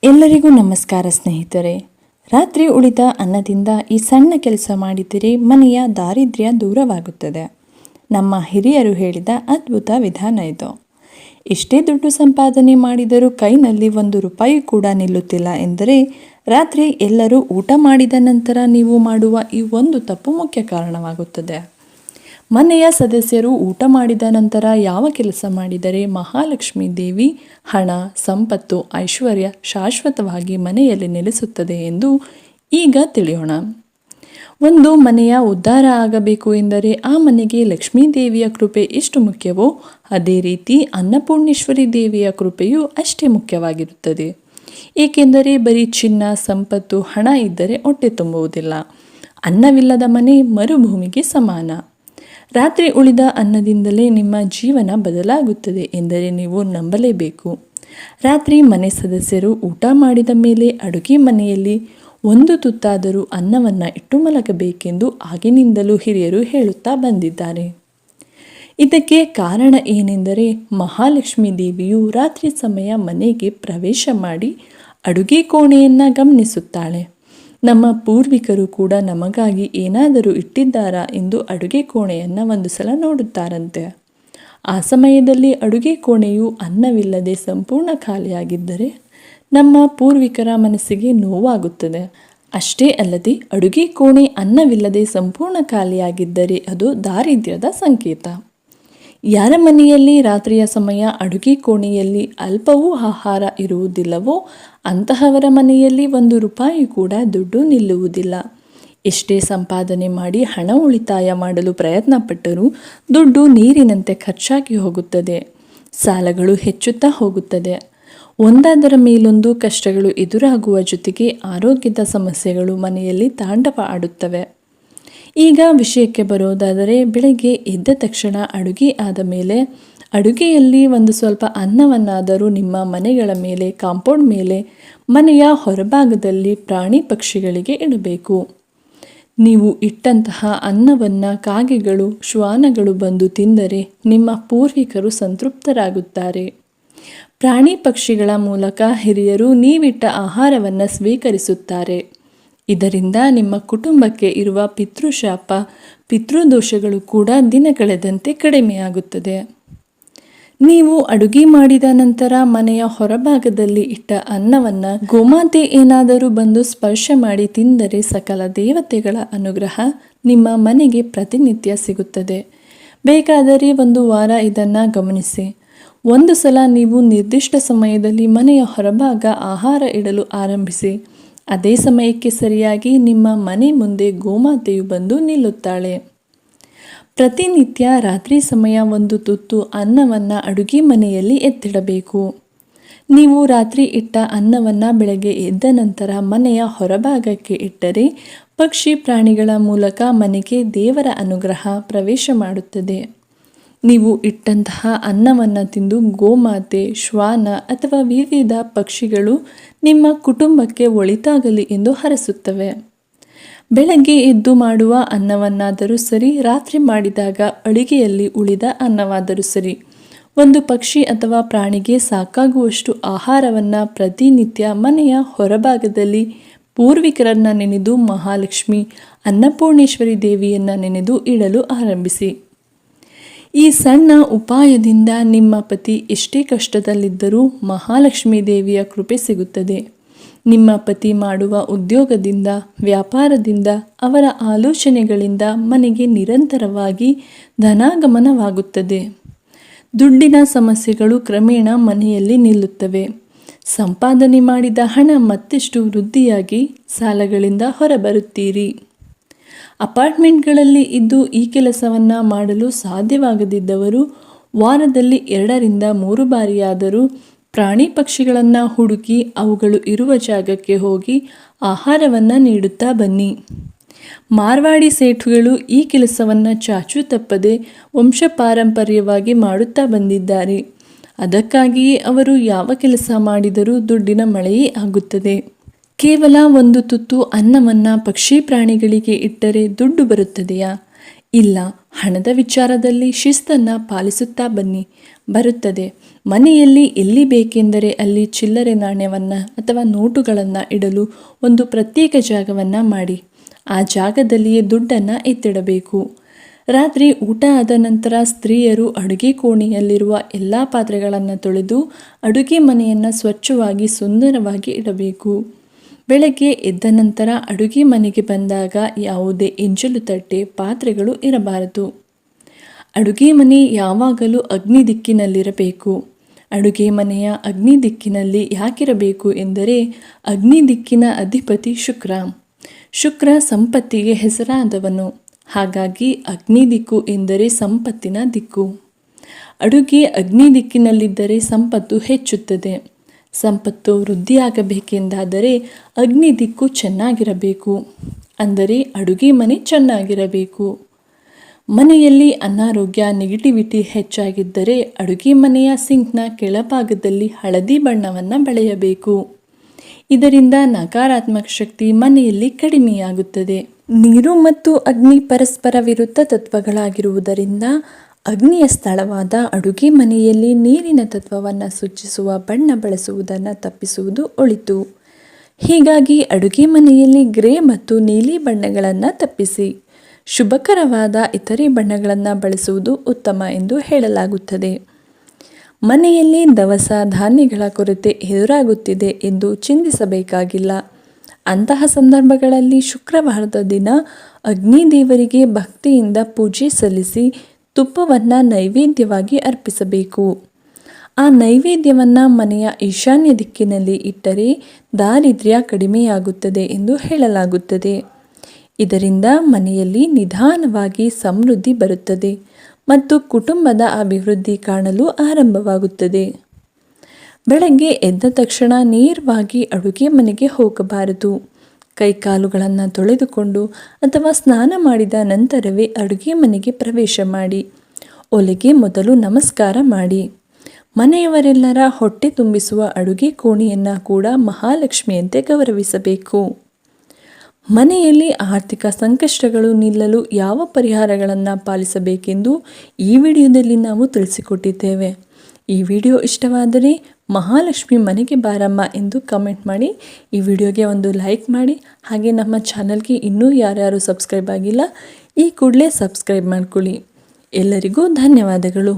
ಎಲ್ಲರಿಗೂ ನಮಸ್ಕಾರ ಸ್ನೇಹಿತರೆ. ರಾತ್ರಿ ಉಳಿದ ಅನ್ನದಿಂದ ಈ ಸಣ್ಣ ಕೆಲಸ ಮಾಡಿದರೆ ಮನೆಯ ದಾರಿದ್ರ್ಯ ದೂರವಾಗುತ್ತದೆ. ನಮ್ಮ ಹಿರಿಯರು ಹೇಳಿದ ಅದ್ಭುತ ವಿಧಾನ ಇದು. ಎಷ್ಟೇ ದುಡ್ಡು ಸಂಪಾದನೆ ಮಾಡಿದರೂ ಕೈನಲ್ಲಿ 1 ರೂಪಾಯಿ ಕೂಡ ನಿಲ್ಲುತ್ತಿಲ್ಲ ಎಂದರೆ ರಾತ್ರಿ ಎಲ್ಲರೂ ಊಟ ಮಾಡಿದ ನಂತರ ನೀವು ಮಾಡುವ ಈ ಒಂದು ತಪ್ಪು ಮುಖ್ಯ ಕಾರಣವಾಗುತ್ತದೆ. ಮನೆಯ ಸದಸ್ಯರು ಊಟ ಮಾಡಿದ ನಂತರ ಯಾವ ಕೆಲಸ ಮಾಡಿದರೆ ಮಹಾಲಕ್ಷ್ಮೀ ದೇವಿ ಹಣ, ಸಂಪತ್ತು, ಐಶ್ವರ್ಯ ಶಾಶ್ವತವಾಗಿ ಮನೆಯಲ್ಲಿ ನೆಲೆಸುತ್ತದೆ ಎಂದು ಈಗ ತಿಳಿಯೋಣ. ಒಂದು ಮನೆಯ ಉದ್ಧಾರ ಆಗಬೇಕು ಎಂದರೆ ಆ ಮನೆಗೆ ಲಕ್ಷ್ಮೀ ದೇವಿಯ ಕೃಪೆ ಎಷ್ಟು ಮುಖ್ಯವೋ ಅದೇ ರೀತಿ ಅನ್ನಪೂರ್ಣೇಶ್ವರಿ ದೇವಿಯ ಕೃಪೆಯೂ ಅಷ್ಟೇ ಮುಖ್ಯವಾಗಿರುತ್ತದೆ. ಏಕೆಂದರೆ ಬರೀ ಚಿನ್ನ, ಸಂಪತ್ತು, ಹಣ ಇದ್ದರೆ ಹೊಟ್ಟೆ ತುಂಬುವುದಿಲ್ಲ. ಅನ್ನವಿಲ್ಲದ ಮನೆ ಮರುಭೂಮಿಗೆ ಸಮಾನ. ರಾತ್ರಿ ಉಳಿದ ಅನ್ನದಿಂದಲೇ ನಿಮ್ಮ ಜೀವನ ಬದಲಾಗುತ್ತದೆ ಎಂದರೆ ನೀವು ನಂಬಲೇಬೇಕು. ರಾತ್ರಿ ಮನೆ ಸದಸ್ಯರು ಊಟ ಮಾಡಿದ ಮೇಲೆ ಅಡುಗೆ ಮನೆಯಲ್ಲಿ 1 ತುತ್ತಾದರೂ ಅನ್ನವನ್ನು ಇಟ್ಟು ಮಲಗಬೇಕೆಂದು ಆಗಿನಿಂದಲೂ ಹಿರಿಯರು ಹೇಳುತ್ತಾ ಬಂದಿದ್ದಾರೆ. ಇದಕ್ಕೆ ಕಾರಣ ಏನೆಂದರೆ ಮಹಾಲಕ್ಷ್ಮೀ ದೇವಿಯು ರಾತ್ರಿ ಸಮಯ ಮನೆಗೆ ಪ್ರವೇಶ ಮಾಡಿ ಅಡುಗೆ ಕೋಣೆಯನ್ನು ಗಮನಿಸುತ್ತಾಳೆ. ನಮ್ಮ ಪೂರ್ವಿಕರು ಕೂಡ ನಮಗಾಗಿ ಏನಾದರೂ ಇಟ್ಟಿದ್ದಾರಾ ಎಂದು ಅಡುಗೆ ಕೋಣೆಯನ್ನು ಒಂದು ಸಲ ನೋಡುತ್ತಾರಂತೆ. ಆ ಸಮಯದಲ್ಲಿ ಅಡುಗೆ ಕೋಣೆಯು ಅನ್ನವಿಲ್ಲದೆ ಸಂಪೂರ್ಣ ಖಾಲಿಯಾಗಿದ್ದರೆ ನಮ್ಮ ಪೂರ್ವಿಕರ ಮನಸ್ಸಿಗೆ ನೋವಾಗುತ್ತದೆ. ಅಷ್ಟೇ ಅಲ್ಲದೆ ಅಡುಗೆ ಕೋಣೆ ಅನ್ನವಿಲ್ಲದೆ ಸಂಪೂರ್ಣ ಖಾಲಿಯಾಗಿದ್ದರೆ ಅದು ದಾರಿದ್ರ್ಯದ ಸಂಕೇತ. ಯಾರ ಮನೆಯಲ್ಲಿ ರಾತ್ರಿಯ ಸಮಯ ಅಡುಗೆ ಕೋಣೆಯಲ್ಲಿ ಅಲ್ಪವೂ ಆಹಾರ ಇರುವುದಿಲ್ಲವೋ ಅಂತಹವರ ಮನೆಯಲ್ಲಿ 1 ರೂಪಾಯಿ ಕೂಡ ದುಡ್ಡು ನಿಲ್ಲುವುದಿಲ್ಲ. ಎಷ್ಟೇ ಸಂಪಾದನೆ ಮಾಡಿ ಹಣ ಉಳಿತಾಯ ಮಾಡಲು ಪ್ರಯತ್ನ ಪಟ್ಟರೂ ದುಡ್ಡು ನೀರಿನಂತೆ ಖರ್ಚಾಗಿ ಹೋಗುತ್ತದೆ. ಸಾಲಗಳು ಹೆಚ್ಚುತ್ತಾ ಹೋಗುತ್ತದೆ. ಒಂದಾದರ ಮೇಲೊಂದು ಕಷ್ಟಗಳು ಎದುರಾಗುವ ಜೊತೆಗೆ ಆರೋಗ್ಯದ ಸಮಸ್ಯೆಗಳು ಮನೆಯಲ್ಲಿ ತಾಂಡವ ಆಡುತ್ತವೆ. ಈಗ ವಿಷಯಕ್ಕೆ ಬರೋದಾದರೆ, ಬೆಳಗ್ಗೆ ಎದ್ದ ತಕ್ಷಣ ಅಡುಗೆ ಆದ ಮೇಲೆ ಅಡುಗೆಯಲ್ಲಿ ಒಂದು ಸ್ವಲ್ಪ ಅನ್ನವನ್ನಾದರೂ ನಿಮ್ಮ ಮನೆಗಳ ಮೇಲೆ, ಕಾಂಪೌಂಡ್ ಮೇಲೆ, ಮನೆಯ ಹೊರಭಾಗದಲ್ಲಿ ಪ್ರಾಣಿ ಪಕ್ಷಿಗಳಿಗೆ ಇಡಬೇಕು. ನೀವು ಇಟ್ಟಂತಹ ಅನ್ನವನ್ನು ಕಾಗೆಗಳು, ಶ್ವಾನಗಳು ಬಂದು ತಿಂದರೆ ನಿಮ್ಮ ಪೂರ್ವಿಕರು ಸಂತೃಪ್ತರಾಗುತ್ತಾರೆ. ಪ್ರಾಣಿ ಪಕ್ಷಿಗಳ ಮೂಲಕ ಹಿರಿಯರು ನೀವಿಟ್ಟ ಆಹಾರವನ್ನು ಸ್ವೀಕರಿಸುತ್ತಾರೆ. ಇದರಿಂದ ನಿಮ್ಮ ಕುಟುಂಬಕ್ಕೆ ಇರುವ ಪಿತೃಶಾಪ, ಪಿತೃದೋಷಗಳು ಕೂಡ ದಿನ ಕಳೆದಂತೆ ಕಡಿಮೆಯಾಗುತ್ತದೆ. ನೀವು ಅಡುಗೆ ಮಾಡಿದ ನಂತರ ಮನೆಯ ಹೊರಭಾಗದಲ್ಲಿ ಇಟ್ಟ ಅನ್ನವನ್ನು ಗೋಮಾತೆ ಏನಾದರೂ ಬಂದು ಸ್ಪರ್ಶ ಮಾಡಿ ತಿಂದರೆ ಸಕಲ ದೇವತೆಗಳ ಅನುಗ್ರಹ ನಿಮ್ಮ ಮನೆಗೆ ಪ್ರತಿನಿತ್ಯ ಸಿಗುತ್ತದೆ. ಬೇಕಾದರೆ 1 ವಾರ ಇದನ್ನು ಗಮನಿಸಿ. ಒಂದು ಸಲ ನೀವು ನಿರ್ದಿಷ್ಟ ಸಮಯದಲ್ಲಿ ಮನೆಯ ಹೊರಭಾಗ ಆಹಾರ ಇಡಲು ಆರಂಭಿಸಿ. ಅದೇ ಸಮಯಕ್ಕೆ ಸರಿಯಾಗಿ ನಿಮ್ಮ ಮನೆ ಮುಂದೆ ಗೋಮಾತೆಯು ಬಂದು ನಿಲ್ಲುತ್ತಾಳೆ. ಪ್ರತಿನಿತ್ಯ ರಾತ್ರಿ ಸಮಯ 1 ತುತ್ತು ಅನ್ನವನ್ನು ಅಡುಗೆ ಮನೆಯಲ್ಲಿ ಎತ್ತಿಡಬೇಕು. ನೀವು ರಾತ್ರಿ ಇಟ್ಟ ಅನ್ನವನ್ನು ಬೆಳಗ್ಗೆ ಎದ್ದ ನಂತರ ಮನೆಯ ಹೊರಭಾಗಕ್ಕೆ ಇಟ್ಟರೆ ಪಕ್ಷಿ ಪ್ರಾಣಿಗಳ ಮೂಲಕ ಮನೆಗೆ ದೇವರ ಅನುಗ್ರಹ ಪ್ರವೇಶ ಮಾಡುತ್ತದೆ. ನೀವು ಇಟ್ಟಂತಹ ಅನ್ನವನ್ನು ತಿಂದು ಗೋಮಾತೆ, ಶ್ವಾನ ಅಥವಾ ವಿವಿಧ ಪಕ್ಷಿಗಳು ನಿಮ್ಮ ಕುಟುಂಬಕ್ಕೆ ಒಳಿತಾಗಲಿ ಎಂದು ಹರಸುತ್ತವೆ. ಬೆಳಗ್ಗೆ ಎದ್ದು ಮಾಡುವ ಅನ್ನವನ್ನಾದರೂ ಸರಿ, ರಾತ್ರಿ ಮಾಡಿದಾಗ ಅಡುಗೆಯಲ್ಲಿ ಉಳಿದ ಅನ್ನವಾದರೂ ಸರಿ, ಒಂದು ಪಕ್ಷಿ ಅಥವಾ ಪ್ರಾಣಿಗೆ ಸಾಕಾಗುವಷ್ಟು ಆಹಾರವನ್ನು ಪ್ರತಿನಿತ್ಯ ಮನೆಯ ಹೊರಭಾಗದಲ್ಲಿ ಪೂರ್ವಿಕರನ್ನು ನೆನೆದು ಮಹಾಲಕ್ಷ್ಮಿ ಅನ್ನಪೂರ್ಣೇಶ್ವರಿ ದೇವಿಯನ್ನು ನೆನೆದು ಇಡಲು ಆರಂಭಿಸಿ. ಈ ಸಣ್ಣ ಉಪಾಯದಿಂದ ನಿಮ್ಮ ಪತಿ ಎಷ್ಟೇ ಕಷ್ಟದಲ್ಲಿದ್ದರೂ ಮಹಾಲಕ್ಷ್ಮೀ ದೇವಿಯ ಕೃಪೆ ಸಿಗುತ್ತದೆ. ನಿಮ್ಮ ಪತಿ ಮಾಡುವ ಉದ್ಯೋಗದಿಂದ, ವ್ಯಾಪಾರದಿಂದ, ಅವರ ಆಲೋಚನೆಗಳಿಂದ ಮನೆಗೆ ನಿರಂತರವಾಗಿ ಧನಾಗಮನವಾಗುತ್ತದೆ. ದುಡ್ಡಿನ ಸಮಸ್ಯೆಗಳು ಕ್ರಮೇಣ ಮನೆಯಲ್ಲಿ ನಿಲ್ಲುತ್ತವೆ. ಸಂಪಾದನೆ ಮಾಡಿದ ಹಣ ಮತ್ತಷ್ಟು ವೃದ್ಧಿಯಾಗಿ ಸಾಲಗಳಿಂದ ಹೊರಬರುತ್ತೀರಿ. ಅಪಾರ್ಟ್ಮೆಂಟ್ಗಳಲ್ಲಿ ಇದ್ದು ಈ ಕೆಲಸವನ್ನು ಮಾಡಲು ಸಾಧ್ಯವಾಗದಿದ್ದವರು ವಾರದಲ್ಲಿ 2 ರಿಂದ 3 ಬಾರಿಯಾದರೂ ಪ್ರಾಣಿ ಪಕ್ಷಿಗಳನ್ನು ಹುಡುಕಿ ಅವುಗಳು ಇರುವ ಜಾಗಕ್ಕೆ ಹೋಗಿ ಆಹಾರವನ್ನು ನೀಡುತ್ತಾ ಬನ್ನಿ. ಮಾರ್ವಾಡಿ ಸೇಠುಗಳು ಈ ಕೆಲಸವನ್ನು ಚಾಚೂ ತಪ್ಪದೆ ವಂಶಪಾರಂಪರ್ಯವಾಗಿ ಮಾಡುತ್ತಾ ಬಂದಿದ್ದಾರೆ. ಅದಕ್ಕಾಗಿಯೇ ಅವರು ಯಾವ ಕೆಲಸ ಮಾಡಿದರೂ ದುಡ್ಡಿನ ಮಳೆಯೇ ಆಗುತ್ತದೆ. ಕೇವಲ 1 ತುತ್ತು ಅನ್ನವನ್ನು ಪಕ್ಷಿ ಪ್ರಾಣಿಗಳಿಗೆ ಇಟ್ಟರೆ ದುಡ್ಡು ಬರುತ್ತದೆಯಾ? ಇಲ್ಲ, ಹಣದ ವಿಚಾರದಲ್ಲಿ ಶಿಸ್ತನ್ನು ಪಾಲಿಸುತ್ತಾ ಬನ್ನಿ, ಬರುತ್ತದೆ. ಮನೆಯಲ್ಲಿ ಎಲ್ಲಿ ಬೇಕೆಂದರೆ ಅಲ್ಲಿ ಚಿಲ್ಲರೆ ನಾಣ್ಯವನ್ನು ಅಥವಾ ನೋಟುಗಳನ್ನು ಇಡಲು ಒಂದು ಪ್ರತ್ಯೇಕ ಜಾಗವನ್ನು ಮಾಡಿ. ಆ ಜಾಗದಲ್ಲಿಯೇ ದುಡ್ಡನ್ನು ಎತ್ತಿಡಬೇಕು. ರಾತ್ರಿ ಊಟ ಆದ ನಂತರ ಸ್ತ್ರೀಯರು ಅಡುಗೆ ಕೋಣೆಯಲ್ಲಿರುವ ಎಲ್ಲ ಪಾತ್ರೆಗಳನ್ನು ತೊಳೆದು ಅಡುಗೆ ಮನೆಯನ್ನು ಸ್ವಚ್ಛವಾಗಿ ಸುಂದರವಾಗಿ ಇಡಬೇಕು. ಬೆಳಗ್ಗೆ ಎದ್ದ ನಂತರ ಅಡುಗೆ ಮನೆಗೆ ಬಂದಾಗ ಯಾವುದೇ ಎಂಜಲು ತಟ್ಟೆ, ಪಾತ್ರೆಗಳು ಇರಬಾರದು. ಅಡುಗೆ ಮನೆ ಯಾವಾಗಲೂ ಅಗ್ನಿ ದಿಕ್ಕಿನಲ್ಲಿರಬೇಕು. ಅಡುಗೆ ಮನೆಯ ಅಗ್ನಿ ದಿಕ್ಕಿನಲ್ಲಿ ಯಾಕಿರಬೇಕು ಎಂದರೆ ಅಗ್ನಿ ದಿಕ್ಕಿನ ಅಧಿಪತಿ ಶುಕ್ರ. ಶುಕ್ರ ಸಂಪತ್ತಿಗೆ ಹೆಸರಾದವನು. ಹಾಗಾಗಿ ಅಗ್ನಿ ದಿಕ್ಕು ಎಂದರೆ ಸಂಪತ್ತಿನ ದಿಕ್ಕು. ಅಡುಗೆ ಅಗ್ನಿ ದಿಕ್ಕಿನಲ್ಲಿದ್ದರೆ ಸಂಪತ್ತು ಹೆಚ್ಚುತ್ತದೆ. ಸಂಪತ್ತು ವೃದ್ಧಿಯಾಗಬೇಕೆಂದಾದರೆ ಅಗ್ನಿ ದಿಕ್ಕು ಚೆನ್ನಾಗಿರಬೇಕು, ಅಂದರೆ ಅಡುಗೆ ಮನೆ ಚೆನ್ನಾಗಿರಬೇಕು. ಮನೆಯಲ್ಲಿ ಅನಾರೋಗ್ಯ, ನೆಗೆಟಿವಿಟಿ ಹೆಚ್ಚಾಗಿದ್ದರೆ ಅಡುಗೆ ಮನೆಯ ಸಿಂಕ್ನ ಕೆಳಭಾಗದಲ್ಲಿ ಹಳದಿ ಬಣ್ಣವನ್ನು ಬಳೆಯಬೇಕು. ಇದರಿಂದ ನಕಾರಾತ್ಮಕ ಶಕ್ತಿ ಮನೆಯಲ್ಲಿ ಕಡಿಮೆಯಾಗುತ್ತದೆ. ನೀರು ಮತ್ತು ಅಗ್ನಿ ಪರಸ್ಪರ ವಿರುದ್ಧ ತತ್ವಗಳಾಗಿರುವುದರಿಂದ ಅಗ್ನಿಯ ಸ್ಥಳವಾದ ಅಡುಗೆ ಮನೆಯಲ್ಲಿ ನೀರಿನ ತತ್ವವನ್ನು ಸೂಚಿಸುವ ಬಣ್ಣ ಬಳಸುವುದನ್ನು ತಪ್ಪಿಸುವುದು ಒಳಿತು. ಹೀಗಾಗಿ ಅಡುಗೆ ಮನೆಯಲ್ಲಿ ಗ್ರೇ ಮತ್ತು ನೀಲಿ ಬಣ್ಣಗಳನ್ನು ತಪ್ಪಿಸಿ ಶುಭಕರವಾದ ಇತರೆ ಬಣ್ಣಗಳನ್ನು ಬಳಸುವುದು ಉತ್ತಮ ಎಂದು ಹೇಳಲಾಗುತ್ತದೆ. ಮನೆಯಲ್ಲಿ ದವಸ ಧಾನ್ಯಗಳ ಕೊರತೆ ಎದುರಾಗುತ್ತಿದೆ ಎಂದು ಚಿಂತಿಸಬೇಕಾಗಿಲ್ಲ. ಅಂತಹ ಸಂದರ್ಭಗಳಲ್ಲಿ ಶುಕ್ರವಾರದ ದಿನ ಅಗ್ನಿದೇವರಿಗೆ ಭಕ್ತಿಯಿಂದ ಪೂಜೆ ಸಲ್ಲಿಸಿ ತುಪ್ಪವನ್ನು ನೈವೇದ್ಯವಾಗಿ ಅರ್ಪಿಸಬೇಕು. ಆ ನೈವೇದ್ಯವನ್ನು ಮನೆಯ ಈಶಾನ್ಯ ದಿಕ್ಕಿನಲ್ಲಿ ಇಟ್ಟರೆ ದಾರಿದ್ರ್ಯ ಕಡಿಮೆಯಾಗುತ್ತದೆ ಎಂದು ಹೇಳಲಾಗುತ್ತದೆ. ಇದರಿಂದ ಮನೆಯಲ್ಲಿ ನಿಧಾನವಾಗಿ ಸಮೃದ್ಧಿ ಬರುತ್ತದೆ ಮತ್ತು ಕುಟುಂಬದ ಅಭಿವೃದ್ಧಿ ಕಾಣಲು ಆರಂಭವಾಗುತ್ತದೆ. ಬೆಳಗ್ಗೆ ಎದ್ದ ತಕ್ಷಣ ನೇರವಾಗಿ ಅಡುಗೆ ಮನೆಗೆ ಹೋಗಬಾರದು. ಕೈಕಾಲುಗಳನ್ನು ತೊಳೆದುಕೊಂಡು ಅಥವಾ ಸ್ನಾನ ಮಾಡಿದ ನಂತರವೇ ಅಡುಗೆ ಮನೆಗೆ ಪ್ರವೇಶ ಮಾಡಿ ಒಲೆಗೆ ಮೊದಲು ನಮಸ್ಕಾರ ಮಾಡಿ. ಮನೆಯವರೆಲ್ಲರ ಹೊಟ್ಟೆ ತುಂಬಿಸುವ ಅಡುಗೆ ಕೋಣೆಯನ್ನು ಕೂಡ ಮಹಾಲಕ್ಷ್ಮಿಯಂತೆ ಗೌರವಿಸಬೇಕು. ಮನೆಯಲ್ಲಿ ಆರ್ಥಿಕ ಸಂಕಷ್ಟಗಳು ನಿಲ್ಲಲು ಯಾವ ಪರಿಹಾರಗಳನ್ನು ಪಾಲಿಸಬೇಕೆಂದು ಈ ವಿಡಿಯೋದಲ್ಲಿ ನಾವು ತಿಳಿಸಿಕೊಟ್ಟಿದ್ದೇವೆ. ಈ ವಿಡಿಯೋ ಇಷ್ಟವಾದರೆ ಮಹಾಲಕ್ಷ್ಮಿ ಮನೆಗೆ ಬಾರಮ್ಮ ಎಂದು ಕಮೆಂಟ್ ಮಾಡಿ, ಈ ವಿಡಿಯೋಗೆ ಒಂದು ಲೈಕ್ ಮಾಡಿ. ಹಾಗೆ ನಮ್ಮ ಚಾನಲ್ಗೆ ಇನ್ನೂ ಯಾರ್ಯಾರು ಸಬ್ಸ್ಕ್ರೈಬ್ ಆಗಿಲ್ಲ ಈ ಕೂಡಲೇ ಸಬ್ಸ್ಕ್ರೈಬ್ ಮಾಡ್ಕೊಳ್ಳಿ. ಎಲ್ಲರಿಗೂ ಧನ್ಯವಾದಗಳು.